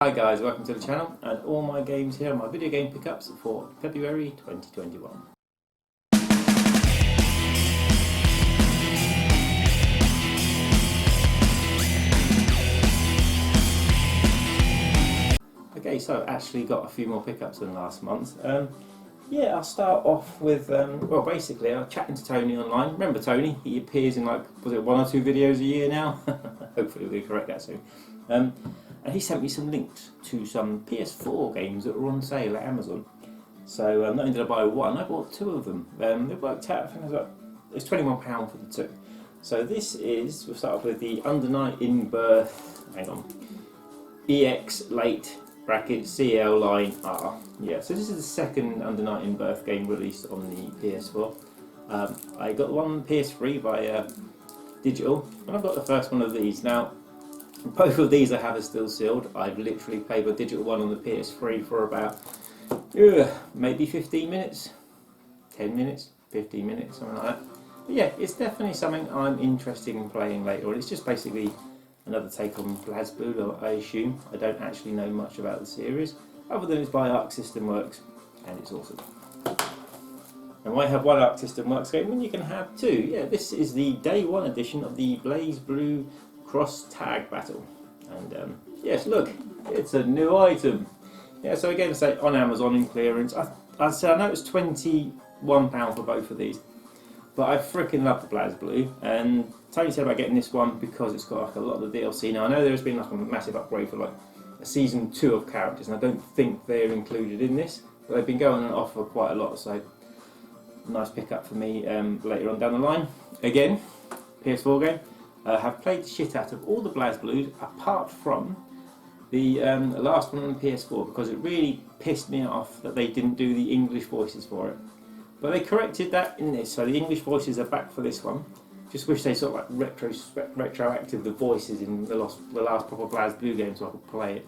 Hi guys, welcome to the channel and all my games here are my video game pickups for February 2021. Okay, so I've actually got a few more pickups than last month. Yeah, I'll start off with, well basically I'm chatting to Tony online. Remember Tony? He appears in like, was it 1 or 2 videos a year now? Hopefully we'll correct that soon. And he sent me some links to some PS4 games that were on sale at Amazon. So not only did I buy one, I bought 2 of them. They worked out, I think it's £21 for the 2. So this is, we'll start off with the Under Night in Birth, hang on, EX Late bracket CL Line R. Yeah, so this is the second Under Night in Birth game released on the PS4. I got one on PS3 by Digital, and I've got the first one of these. Now, both of these I have are still sealed. I've literally played the digital one on the PS3 for about maybe 15 minutes, 10 minutes, 15 minutes, something like that. But yeah, it's definitely something I'm interested in playing later on. It's just basically another take on BlazBlue, I assume. I don't actually know much about the series, other than it's by Arc System Works, and it's awesome. And why have one Arc System Works game when you can have 2? Yeah, this is the Day 1 edition of the BlazBlue Cross Tag Battle, and yes, look, it's a new item. Yeah, so again, say on Amazon in clearance. I know it's £21 for both of these, but I freaking love the BlazBlue. And Tony said about getting this one because it's got like a lot of the DLC. Now I know there's been like a massive upgrade for like a season 2 of characters, and I don't think they're included in this, but they've been going on offer quite a lot. So nice pickup for me later on down the line. Again, PS4 game. Have played the shit out of all the BlazBlues apart from the last one on the PS4, because it really pissed me off that they didn't do the English voices for it. But they corrected that in this, so the English voices are back for this one. Just wish they sort of like retroactive the voices in the last proper BlazBlue game so I could play it.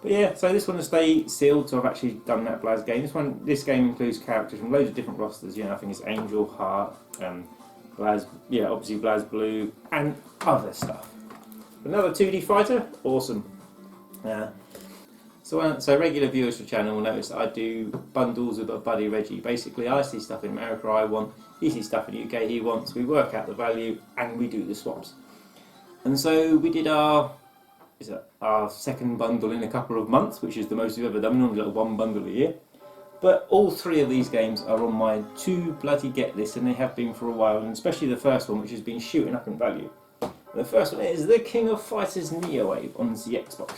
But yeah, so this one will stay sealed, so I've actually done that Blaz game. This game includes characters from loads of different rosters. You know, I think it's Angel, Heart, obviously BlazBlue and other stuff. Another 2D fighter, awesome. So regular viewers for the channel will notice that I do bundles with my buddy Reggie. Basically, I see stuff in America I want, he sees stuff in the UK he wants. We work out the value and we do the swaps. And so we did our second bundle in a couple of months, which is the most we've ever done. We normally do 1 bundle a year. But all 3 of these games are on my to bloody get list, and they have been for a while, and especially the first one, which has been shooting up in value. The first one is the King of Fighters Neowave on the Xbox.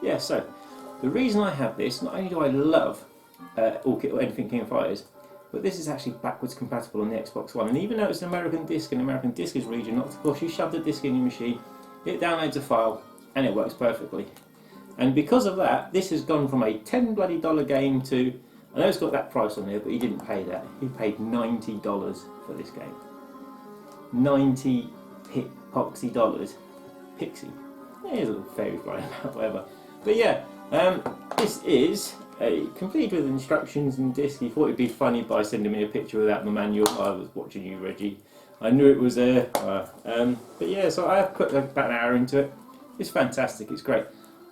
Yeah, so the reason I have this, not only do I love anything King of Fighters, but this is actually backwards compatible on the Xbox One. And even though it's an American disc and American disc is regional, of course you shove the disc in your machine, it downloads a file, and it works perfectly. And because of that, this has gone from a $10 bloody game to, I know it's got that price on there, but he didn't pay that. He paid $90 for this game. 90 poxy dollars. Pixie. Yeah, there's a little fairy flying about, whatever. But yeah, this is complete with instructions and disc. He thought it'd be funny by sending me a picture without the manual. I was watching you, Reggie. I knew it was there. But yeah, so I put about an hour into it. It's fantastic, it's great.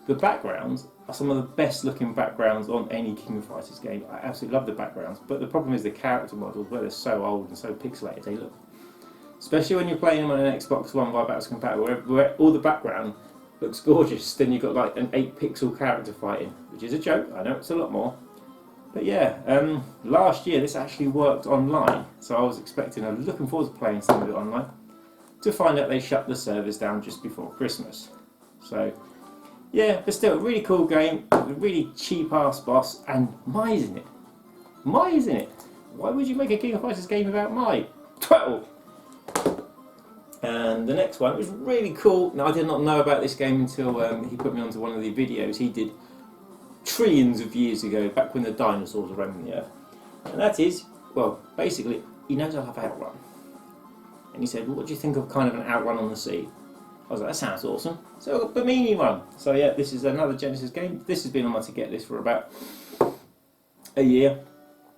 The backgrounds are some of the best looking backgrounds on any King of Fighters game. I absolutely love the backgrounds, but the problem is the character models, where they're so old and so pixelated they look. Especially when you're playing them on an Xbox One by backwards compatible, where all the background looks gorgeous, then you've got like an 8-pixel character fighting, which is a joke. I know it's a lot more. But yeah, last year this actually worked online, so I was looking forward to playing some of it online, to find out they shut the servers down just before Christmas. So yeah, but still, a really cool game, a really cheap ass boss, and Mai's in it. Mai's in it. Why would you make a King of Fighters game without Mai? 12! And the next one was really cool. Now, I did not know about this game until he put me onto one of the videos he did trillions of years ago, back when the dinosaurs were roaming the earth. And that is, well, basically, he knows I love Outrun. And he said, well, what do you think of kind of an Outrun on the sea? I was like, that sounds awesome. So I got the Bimini one. So yeah, this is another Genesis game. This has been on my to get list for about a year.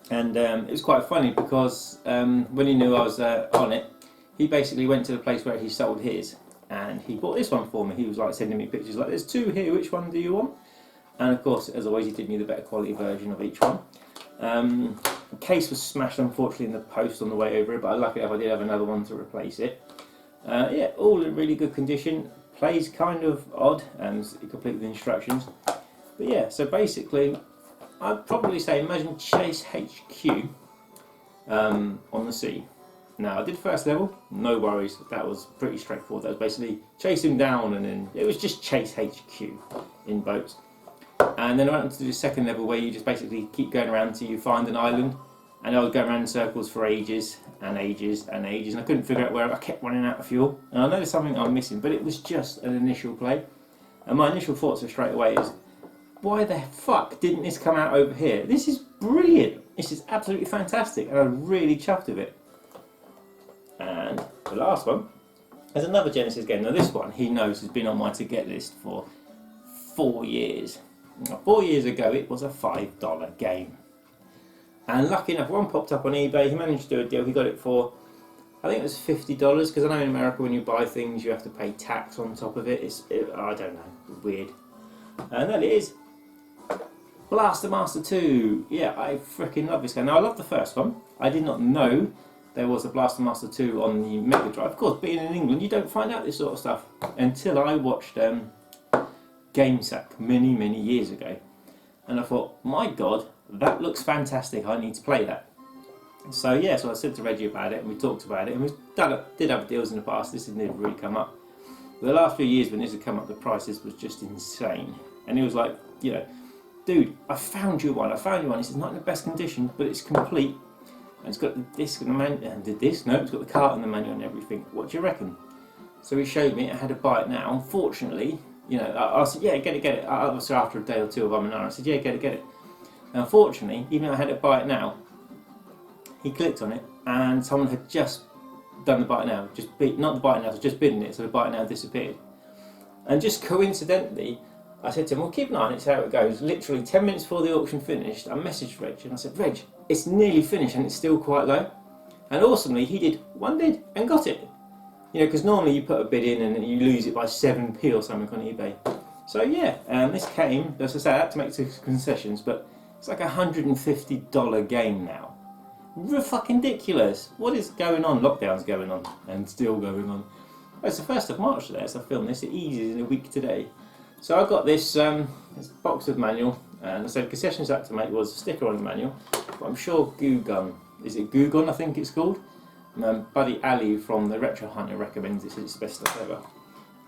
And it was quite funny because when he knew I was on it, he basically went to the place where he sold his. and he bought this one for me. He was like sending me pictures like, there's 2 here, which one do you want? And of course, as always, he did me the better quality version of each one. The case was smashed, unfortunately, in the post on the way over it, but luckily I did have another one to replace it. Yeah, all in really good condition. Plays kind of odd, and complete with instructions. But yeah, so basically, I'd probably say imagine Chase HQ on the sea. Now, I did first level, no worries, that was pretty straightforward. That was basically chase him down, and then it was just Chase HQ in boats. And then I went to the second level where you just basically keep going around until you find an island. And I was going around in circles for ages and ages and ages, and I couldn't figure out where I kept running out of fuel. And I know there's something I'm missing, but it was just an initial play. And my initial thoughts are straight away is, why the fuck didn't this come out over here? This is brilliant. This is absolutely fantastic, and I'm really chuffed with it. And the last one is another Genesis game. Now this one, he knows, has been on my to-get list for 4 years. Now, 4 years ago, it was a $5 game. And lucky enough, one popped up on eBay. He managed to do a deal. He got it for, I think it was $50, because I know in America when you buy things you have to pay tax on top of it. I don't know, weird. And there it is. Blaster Master 2. Yeah, I freaking love this game. Now I love the first one. I did not know there was a Blaster Master 2 on the Mega Drive. Of course, being in England, you don't find out this sort of stuff until I watched GameSack many years ago. And I thought, my God, that looks fantastic, I need to play that. So yeah, so I said to Reggie about it, and we talked about it, and we did have deals in the past. This had never really come up. But the last few years when this had come up, the prices was just insane. And he was like, you know, dude, I found you one. He says, not in the best condition, but it's complete. And it's got the disc and the manual, and the disc, no, it's got the cart and the manual and everything. What do you reckon? So he showed me, I had to buy it now. Unfortunately, you know, I said, yeah, get it. Obviously after a day or two of I said, yeah, get it. Unfortunately, even though I had to buy it now, he clicked on it and someone had just done the buy it now, not the buy it now, just bidding it, so the buy it now disappeared. And just coincidentally, I said to him, well, keep an eye on it, see how it goes. Literally 10 minutes before the auction finished, I messaged Reg and I said, Reg, it's nearly finished and it's still quite low. And awesomely, he did one bid and got it. You know, because normally you put a bid in and you lose it by 7p or something on eBay. So yeah, this came, as I say, I had to make some concessions, but it's like a $150 game now. Fucking ridiculous. What is going on? Lockdown's going on, and still going on. Well, it's the 1st of March today, so I filmed this. It eases in a week today. So I got this, this box of manual, and I said concessions I had to make was a sticker on the manual, but I'm sure Goo Gun, is it Goo Gun I think it's called? Buddy Ali from the Retro Hunter recommends it, it's the best stuff ever.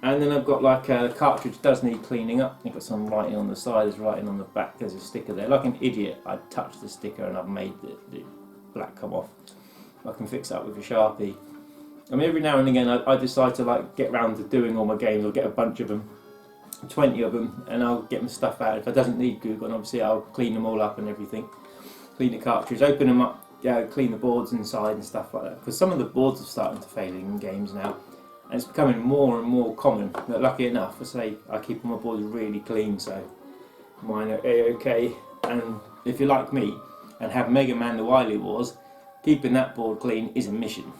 And then I've got like a cartridge does need cleaning up. You've got some writing on the side, there's writing on the back, there's a sticker there. Like an idiot, I touched the sticker and I've made the black come off. I can fix that with a Sharpie. I mean, every now and again I decide to like get round to doing all my games. I'll get a bunch of them, 20 of them, and I'll get my stuff out. If I doesn't need Google, obviously I'll clean them all up and everything. Clean the cartridge, open them up, clean the boards inside and stuff like that. Because some of the boards are starting to fail in games now. And it's becoming more and more common. But lucky enough, I say I keep all my boards really clean, so mine are okay. And if you're like me and have Mega Man the Wily Wars, keeping that board clean is a mission.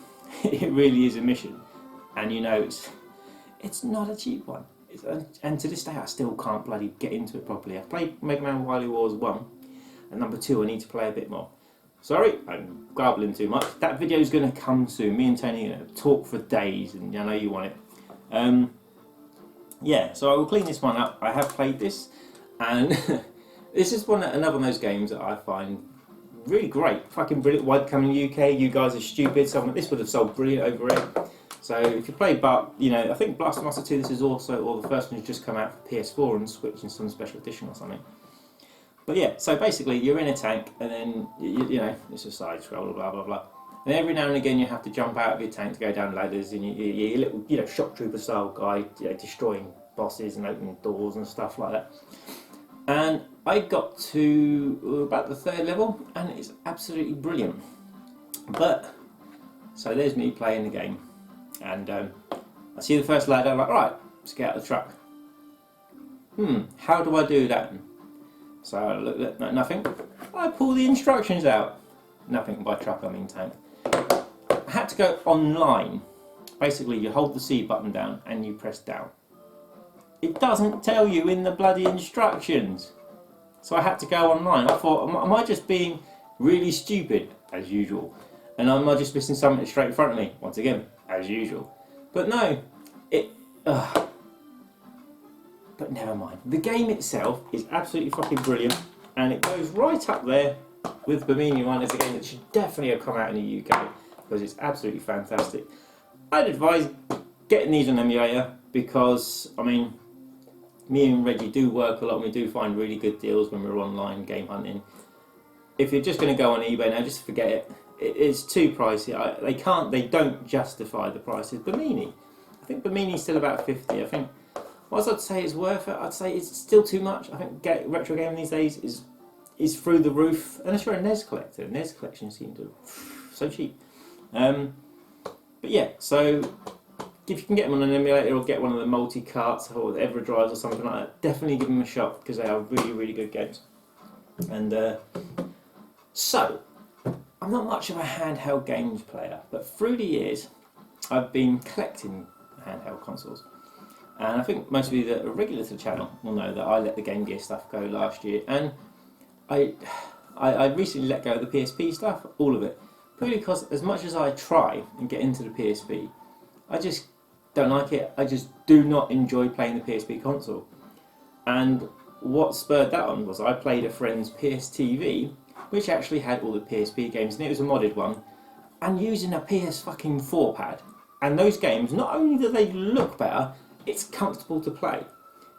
It really is a mission. And you know, it's not a cheap one. And to this day, I still can't bloody get into it properly. I've played Mega Man Wily Wars 1, and number 2 I need to play a bit more. Sorry, I'm garbling too much. That video is going to come soon. Me and Tony are going to talk for days, and I know you want it. Yeah, so I will clean this one up. I have played this, and this is another one of those games that I find really great. Fucking brilliant. Why coming to UK? You guys are stupid. This would have sold brilliant over here. So if you play, I think Blaster Master 2. This is also, or the first one has just come out for PS4 and Switch in some special edition or something. But yeah, so basically you're in a tank, and then you know it's a side scroller, blah blah blah. And every now and again you have to jump out of your tank to go down ladders, and you're a little shock trooper style guy, destroying bosses and opening doors and stuff like that. And I got to about the 3rd level, and it's absolutely brilliant. But so there's me playing the game, and I see the first ladder. I'm like, right, let's get out of the truck. How do I do that? So I look at nothing. I pull the instructions out. Nothing by truck, I mean tank. I had to go online basically you hold the C button down and you press down. It doesn't tell you in the bloody instructions. So I had to go online. I thought, am I just being really stupid, as usual? And am I just missing something straight in front of me, once again, as usual? But no, but never mind. The game itself is absolutely fucking brilliant, and it goes right up there with Bimini One as a game that should definitely have come out in the UK, because it's absolutely fantastic. I'd advise getting these on emulator, because, I mean, me and Reggie do work a lot and we do find really good deals when we're online game hunting. If you're just going to go on eBay now, just forget it. It's too pricey. They don't justify the prices. Bimini, I think Bimini's still about 50. I think, whilst I'd say it's worth it, I'd say it's still too much. I think retro gaming these days is through the roof. Unless you're a NES collector, NES collections seem to so cheap. But yeah, so if you can get them on an emulator or get one of the multi-carts or the EverDrives or something like that, definitely give them a shot, because they are really, really good games. And so, I'm not much of a handheld games player, but through the years, I've been collecting handheld consoles. And I think most of you that are regular to the channel will know that I let the Game Gear stuff go last year, and I recently let go of the PSP stuff, all of it, purely because as much as I try and get into the PSP, I just don't like it. I just do not enjoy playing the PSP console. And what spurred that on was I played a friend's PSTV, which actually had all the PSP games, and it was a modded one, and using a PS4 pad. And those games, not only do they look better, it's comfortable to play.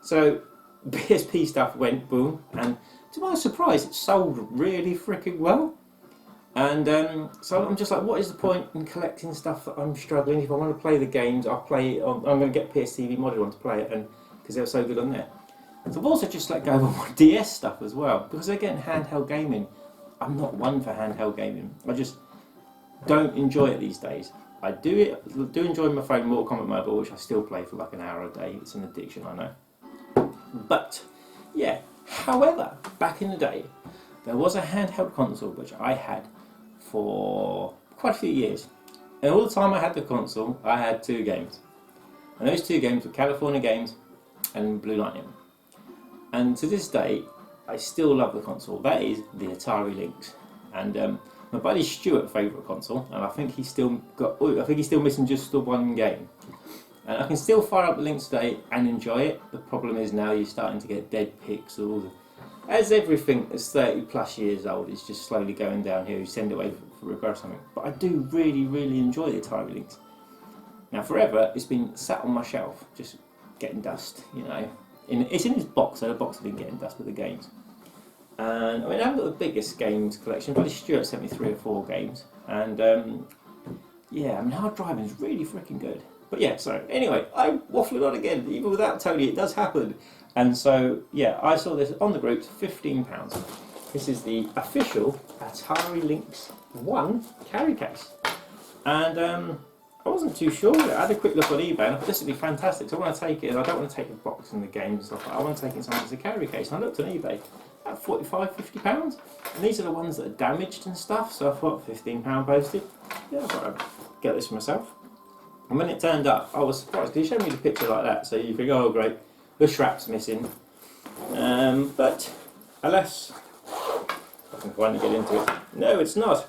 So PSP stuff went boom, and to my surprise, it sold really freaking well. And so I'm just like, what is the point in collecting stuff that I'm struggling? If I want to play the games, I'll play it on, I'm going to get PSTV modded one to play it, and because they're so good on there. So I've also just let go of my DS stuff as well, because again, handheld gaming, I'm not one for handheld gaming. I just don't enjoy it these days. I do enjoy my phone Mortal Kombat Mobile, which I still play for like an hour a day. It's an addiction, I know. But yeah, however, back in the day, there was a handheld console which I had for quite a few years. And all the time I had the console, I had two games. And those two games were California Games and Blue Lightning. And to this day, I still love the console. That is the Atari Lynx. And my buddy Stuart's favourite console, and I think he's still missing just the one game. And I can still fire up the Lynx today and enjoy it. The problem is now you're starting to get dead pixels. As everything that's 30 plus years old is just slowly going downhill, you send it away for repair or something. But I do really, really enjoy the Atari Lynx. Now forever, it's been sat on my shelf, just getting dust, you know. It's in this box, so the box has been getting dust with the games. And I mean, I haven't got the biggest games collection, but Stuart sent me 3 or 4 games. And yeah, I mean, hard driving is really freaking good. But yeah, so anyway, I'm waffling on again. Even without Tony, it does happen. And so, yeah, I saw this on the groups, £15. This is the official Atari Lynx 1 carry case. And I wasn't too sure. I had a quick look on eBay and I thought this would be fantastic. So I want to take it, and I don't want to take the box and the games and stuff. I want to take it something as a carry case. And I looked on eBay, about £45, £50. And these are the ones that are damaged and stuff. So I thought £15 postage. Yeah, I thought I'd get this for myself. And when it turned up, I was surprised because he showed me the picture like that. So you think, oh great, the strap's missing. But alas, I can finally get into it. No, it's not.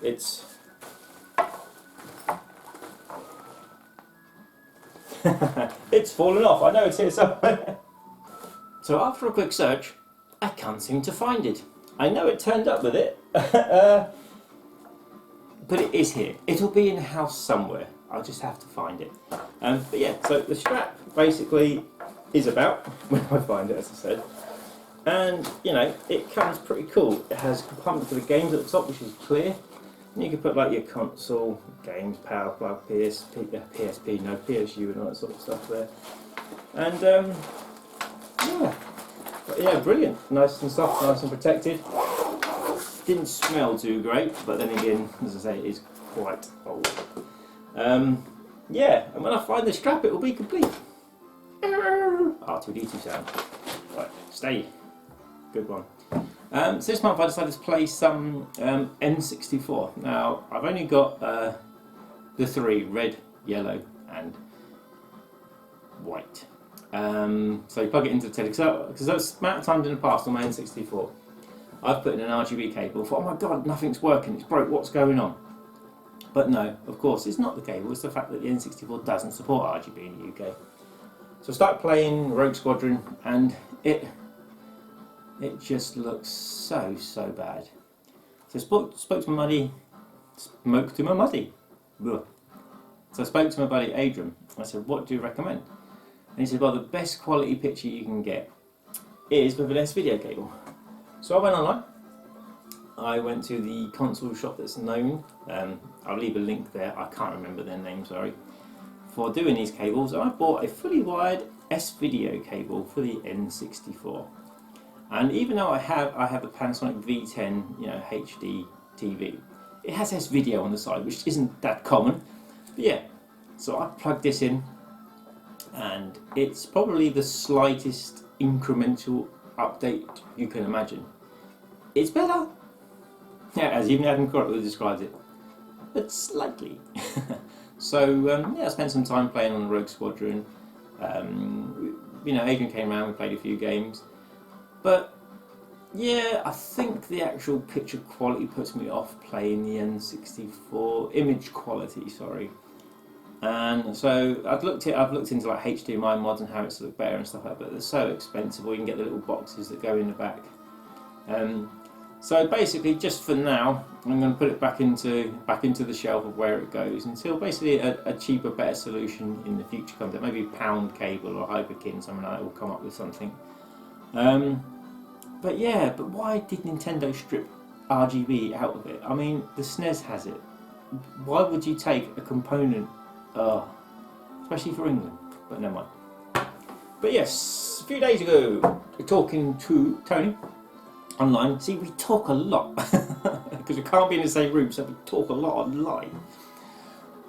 It's it's fallen off. I know it's here somewhere. So after a quick search, I can't seem to find it. I know it turned up with it, but it is here. It'll be in the house somewhere. I'll just have to find it. But yeah, so the strap basically is about when I find it, as I said. And you know, it comes pretty cool. It has compartment for the games at the top, which is clear. And you can put like your console, games, power plug, PSP, no PSU, and all that sort of stuff there. And yeah, brilliant. Nice and soft, nice and protected. Didn't smell too great, but then again, as I say, it is quite old. Yeah, and when I find the strap, it will be complete. R2D2 sound. Right, stay. Good one. So this month I decided to play some N64. Now, I've only got the 3, red, yellow and white. So you plug it into the telly, because that's amount of times in the past on my N64 I've put in an RGB cable and thought, oh my god, nothing's working, it's broke, what's going on? But no, of course, it's not the cable, it's the fact that the N64 doesn't support RGB in the UK. So I start playing Rogue Squadron and it just looks so bad. So I spoke to my buddy, Ugh. So I spoke to my buddy Adrian. I said, what do you recommend? And he said, well, the best quality picture you can get is with an S-video cable. So I went online. I went to the console shop that's known, I'll leave a link there, I can't remember their name, sorry, for doing these cables. And I bought a fully wired S-video cable for the N64. And even though I have the Panasonic V10, HD TV, it has S-video on the side, which isn't that common. But yeah, so I plugged this in, and it's probably the slightest incremental update you can imagine. It's better, yeah, as even Adam Crockwell describes it, but slightly. So yeah, I spent some time playing on the Rogue Squadron. Adrian came around, we played a few games, but yeah, I think the actual picture quality puts me off playing the N64 image quality. Sorry. And so I've looked into like HDMI mods and how it's look better and stuff like that, but they're so expensive. Or you can get the little boxes that go in the back. So basically, just for now, I'm going to put it back into the shelf of where it goes until basically a cheaper, better solution in the future comes out. Maybe Pound Cable or Hyperkin, something like that will come up with something. But yeah, but why did Nintendo strip RGB out of it? I mean, the SNES has it. Why would you take a component, especially for England? But never mind. But yes, a few days ago, talking to Tony online. See, we talk a lot because we can't be in the same room, so we talk a lot online.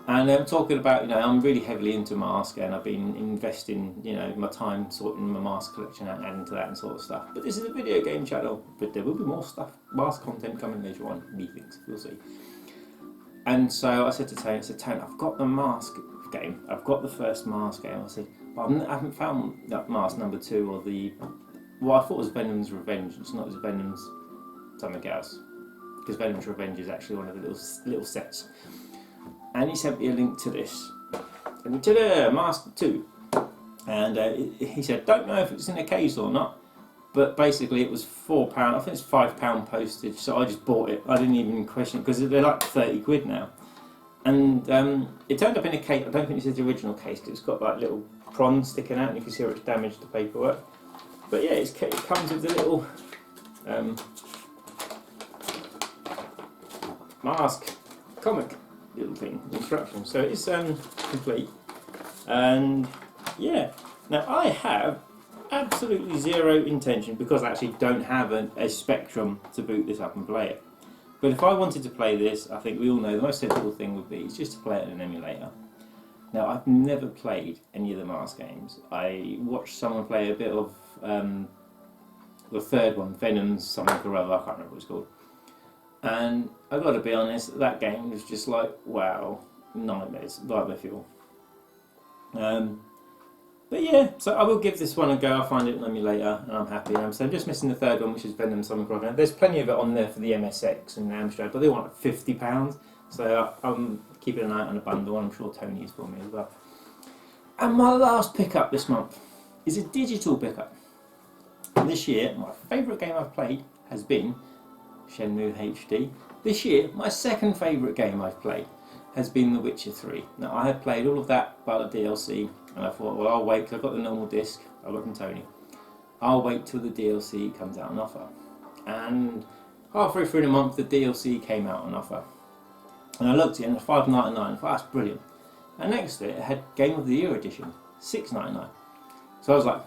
And I'm talking about, I'm really heavily into mask, and I've been investing, my time sorting my mask collection out and into that and sort of stuff. But this is a video game channel, but there will be more stuff, mask content coming later on, methinks, we'll see. And so I said to Tony, I've got the mask game, I've got the first mask game. I said, but I haven't found that mask number 2 or I thought it was Venom's Revenge. It's not, it's Venom's something else, because Venom's Revenge is actually one of the little sets. And he sent me a link to this, and to the Mask 2. And he said, don't know if it's in a case or not, but basically it was £4. I think it's £5 postage. So I just bought it. I didn't even question it because they're like 30 quid now. And it turned up in a case. I don't think this is the original case because it's got like little prongs sticking out, and you can see where it's damaged the paperwork. But yeah, it comes with the little mask comic little thing, instructions. So it's complete. And yeah, now I have absolutely zero intention, because I actually don't have a Spectrum to boot this up and play it. But if I wanted to play this, I think we all know the most sensible thing would be just to play it in an emulator. Now, I've never played any of the Mask games. I watched someone play a bit of the third one, Venom's something or other, I can't remember what it's called. And I've got to be honest, that game was just like, wow, nightmare fuel. But yeah, so I will give this one a go. I'll find it in an emulator, and I'm happy. So I'm just missing the third one, which is Venom something or other. There's plenty of it on there for the MSX and the Amstrad, but they want like £50. So I'm keeping an eye on a bundle, and I'm sure Tony is for me as well. And my last pickup this month is a digital pickup. This year, my favourite game I've played has been Shenmue HD. This year, my second favourite game I've played has been The Witcher 3. Now, I had played all of that by the DLC, and I thought, well, I'll wait, because I've got the normal disc, I got from Tony. I'll wait till the DLC comes out on offer. And halfway through the month, the DLC came out on offer. And I looked at it, and it was $5.99. I thought, that's brilliant. And next to it, it had Game of the Year edition, $6.99. So I was like,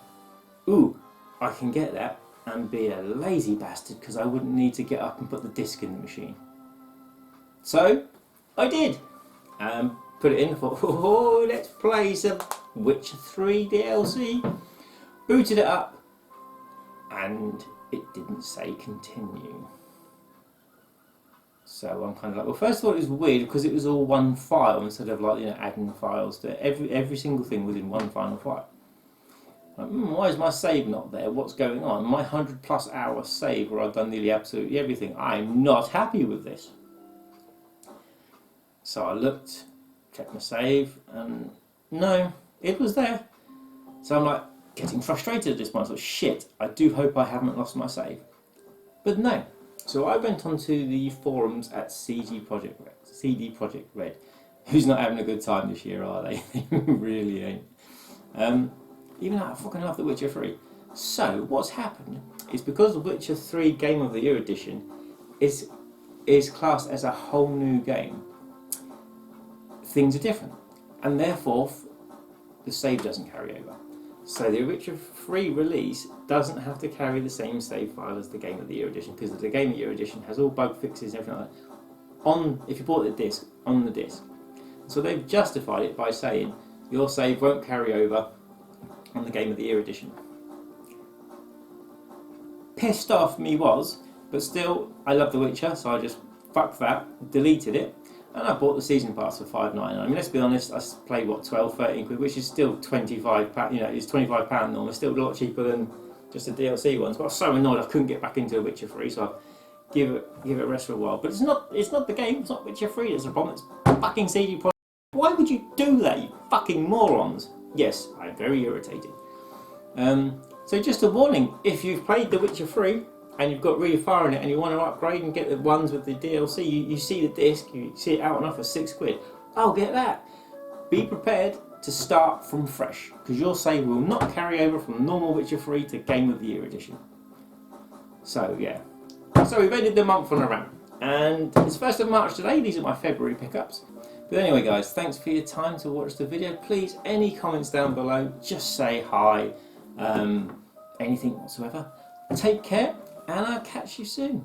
ooh, I can get that and be a lazy bastard, because I wouldn't need to get up and put the disc in the machine. So I did. Put it in, thought, oh, let's play some Witcher 3 DLC. Booted it up, and it didn't say continue. So I'm kind of like, well, first of all, it was weird because it was all one file instead of like, you know, adding files to every single thing was in one final file. Like, why is my save not there? What's going on? My 100+ hour save where I've done nearly absolutely everything. I'm not happy with this. So I looked, checked my save, and no, it was there. So I'm like getting frustrated at this point. I thought, shit, I do hope I haven't lost my save. But no. So I went onto the forums at CD Projekt Red. Who's not having a good time this year, are they? They really ain't. Even though I fucking love The Witcher 3. So what's happened is because The Witcher 3 Game of the Year edition is classed as a whole new game, things are different, and therefore the save doesn't carry over. So the Witcher 3 release doesn't have to carry the same save file as the Game of the Year edition, because the Game of the Year edition has all bug fixes and everything like that if you bought the disc, on the disc. So they've justified it by saying your save won't carry over on the Game of the Year edition. Pissed off me was, but still I love The Witcher, so I just fucked that, deleted it, and I bought the season pass for £5.99. I mean, let's be honest, I played what, 12, 13 quid, which is still £25. You know, it's £25 normal. It's still a lot cheaper than just the DLC ones. But I was so annoyed I couldn't get back into The Witcher 3, so I give it a rest for a while. But it's not the game. It's not Witcher 3 that's the problem. It's fucking CD Projekt. Why would you do that, you fucking morons? Yes, I'm very irritated. So just a warning: if you've played The Witcher 3 and you've got ReFire in it and you want to upgrade and get the ones with the DLC, you see the disc, you see it out and off for £6. I'll get that. Be prepared to start from fresh, because your save will not carry over from normal Witcher 3 to Game of the Year edition. So yeah. So we've ended the month on a rant, and it's 1st of March today. These are my February pickups. But anyway, guys, thanks for your time to watch the video. Please, any comments down below, just say hi, anything whatsoever. Take care, and I'll catch you soon.